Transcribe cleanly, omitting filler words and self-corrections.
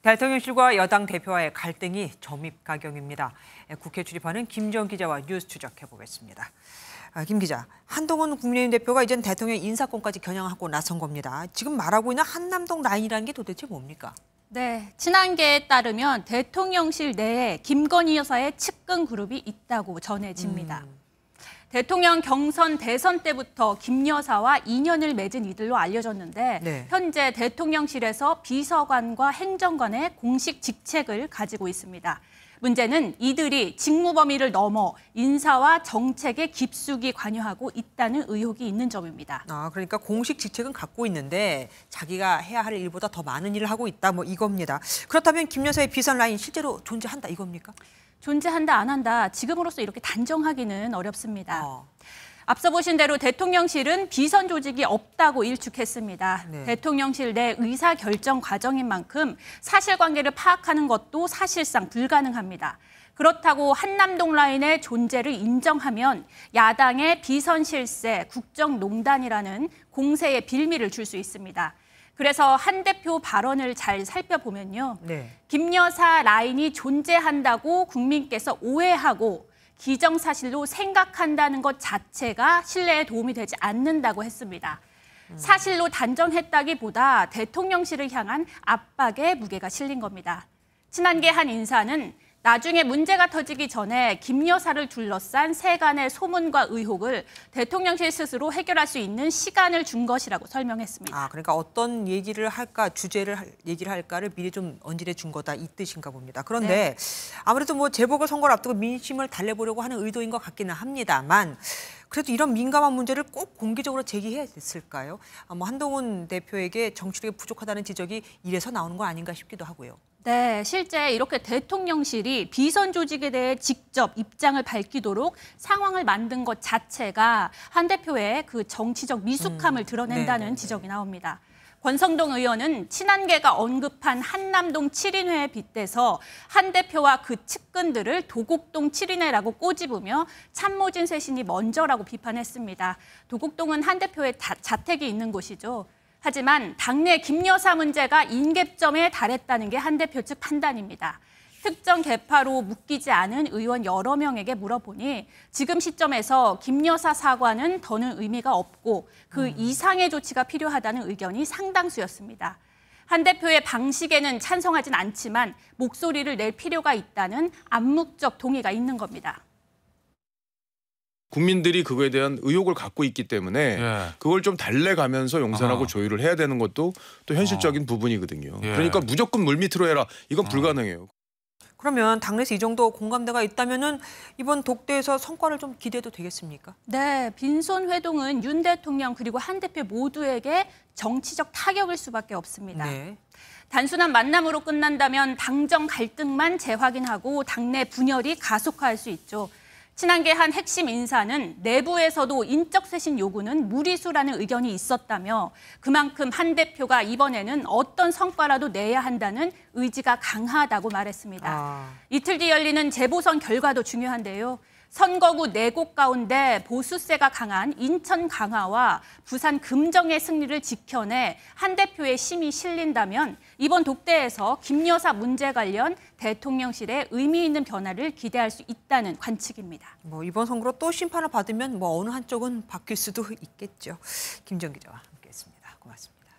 대통령실과 여당 대표와의 갈등이 점입가경입니다. 국회 출입하는 김지영 기자와 뉴스 추적해보겠습니다. 김 기자, 한동훈 국민의힘 대표가 이젠 대통령 인사권까지 겨냥하고 나선 겁니다. 지금 말하고 있는 한남동 라인이라는 게 도대체 뭡니까? 네, 친한계에 따르면 대통령실 내에 김건희 여사의 측근 그룹이 있다고 전해집니다. 대통령 경선 대선 때부터 김 여사와 인연을 맺은 이들로 알려졌는데 네. 현재 대통령실에서 비서관과 행정관의 공식 직책을 가지고 있습니다. 문제는 이들이 직무 범위를 넘어 인사와 정책에 깊숙이 관여하고 있다는 의혹이 있는 점입니다. 그러니까 공식 직책은 갖고 있는데 자기가 해야 할 일보다 더 많은 일을 하고 있다, 뭐 이겁니다. 그렇다면 김 여사의 비선 라인 실제로 존재한다 이겁니까? 존재한다 안 한다 지금으로서 이렇게 단정하기는 어렵습니다. 앞서 보신 대로 대통령실은 비선 조직이 없다고 일축했습니다. 네. 대통령실 내 의사결정 과정인 만큼 사실관계를 파악하는 것도 사실상 불가능합니다. 그렇다고 한남동 라인의 존재를 인정하면 야당의 비선 실세, 국정농단이라는 공세의 빌미를 줄 수 있습니다. 그래서 한 대표 발언을 잘 살펴보면요. 네. 김 여사 라인이 존재한다고 국민께서 오해하고 기정사실로 생각한다는 것 자체가 신뢰에 도움이 되지 않는다고 했습니다. 사실로 단정했다기보다 대통령실을 향한 압박의 무게가 실린 겁니다. 친한계 한 인사는 나중에 문제가 터지기 전에 김 여사를 둘러싼 세간의 소문과 의혹을 대통령실 스스로 해결할 수 있는 시간을 준 것이라고 설명했습니다. 그러니까 어떤 얘기를 할까, 얘기를 할까를 미리 좀 언질해 준 거다 이 뜻인가 봅니다. 그런데 아무래도 뭐 재보궐선거를 앞두고 민심을 달래보려고 하는 의도인 것 같기는 합니다만 그래도 이런 민감한 문제를 꼭 공개적으로 제기해야 됐을까요? 한동훈 대표에게 정치력이 부족하다는 지적이 이래서 나오는 거 아닌가 싶기도 하고요. 네, 실제 이렇게 대통령실이 비선 조직에 대해 직접 입장을 밝히도록 상황을 만든 것 자체가 한 대표의 그 정치적 미숙함을 드러낸다는 지적이 나옵니다. 권성동 의원은 친한계가 언급한 한남동 7인회에 빗대서 한 대표와 그 측근들을 도곡동 7인회라고 꼬집으며 참모진 쇄신이 먼저라고 비판했습니다. 도곡동은 한 대표의 자택이 있는 곳이죠. 하지만 당내 김 여사 문제가 인계점에 달했다는 게 한 대표 측 판단입니다. 특정 계파로 묶이지 않은 의원 여러 명에게 물어보니 지금 시점에서 김 여사 사과는 더는 의미가 없고 그 이상의 조치가 필요하다는 의견이 상당수였습니다. 한 대표의 방식에는 찬성하진 않지만 목소리를 낼 필요가 있다는 암묵적 동의가 있는 겁니다. 국민들이 그거에 대한 의혹을 갖고 있기 때문에 그걸 좀 달래가면서 용산하고 조율을 해야 되는 것도 또 현실적인 부분이거든요. 그러니까 무조건 물밑으로 해라. 이건 불가능해요. 그러면 당내에서 이 정도 공감대가 있다면은 이번 독대에서 성과를 좀 기대해도 되겠습니까? 네, 빈손 회동은 윤 대통령 그리고 한 대표 모두에게 정치적 타격일 수밖에 없습니다. 네. 단순한 만남으로 끝난다면 당정 갈등만 재확인하고 당내 분열이 가속화할 수 있죠. 친한계 한 핵심 인사는 내부에서도 인적 쇄신 요구는 무리수라는 의견이 있었다며 그만큼 한 대표가 이번에는 어떤 성과라도 내야 한다는 의지가 강하다고 말했습니다. 이틀 뒤 열리는 재보선 결과도 중요한데요. 선거구 4곳 가운데 보수세가 강한 인천 강화와 부산 금정의 승리를 지켜내 한 대표의 힘이 실린다면 이번 독대에서 김 여사 문제 관련 대통령실에 의미 있는 변화를 기대할 수 있다는 관측입니다. 이번 선거로 또 심판을 받으면 어느 한쪽은 바뀔 수도 있겠죠. 김지영 기자와 함께했습니다. 고맙습니다.